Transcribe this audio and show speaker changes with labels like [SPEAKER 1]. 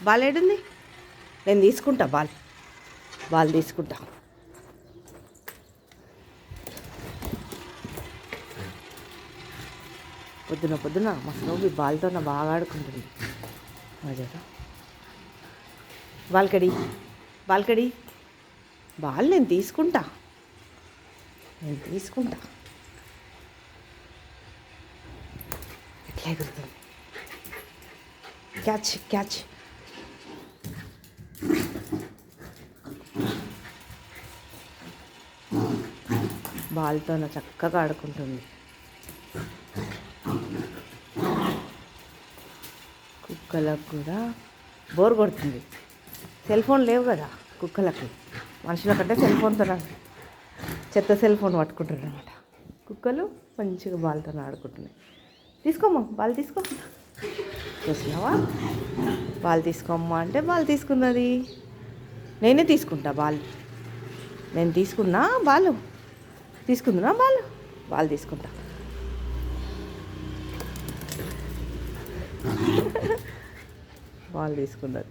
[SPEAKER 1] Ball ఏడుంది? నేను తీసుకుంటా బాల్ తీసుకుంటా. పొద్దున మా స్నోబి బాల్తో బాగా ఆడుకుంటుంది. మజాగా బాల్కడి బాల్ నేను తీసుకుంటా. ఎట్లా ఎగురుతుంది. క్యాచ్ బాల్తో చక్కగా ఆడుకుంటుంది. కుక్కలకు కూడా బోర్ కొడుతుంది. సెల్ ఫోన్ లేవు కదా కుక్కలకి. మనుషుల కంటే సెల్ ఫోన్తో చెత్త సెల్ ఫోన్ పట్టుకుంటారు అనమాట. కుక్కలు మంచిగా బాల్తో ఆడుకుంటున్నాయి. తీసుకోమ్మా బాల్ తీసుకో. చూసినావా? బాల్ తీసుకోమ్మా అంటే బాల్ తీసుకున్నది. నేనే తీసుకుంటా బాల్. నేను తీసుకున్నా బాల్ తీసుకుంటా. బాల్ తీసుకున్నది.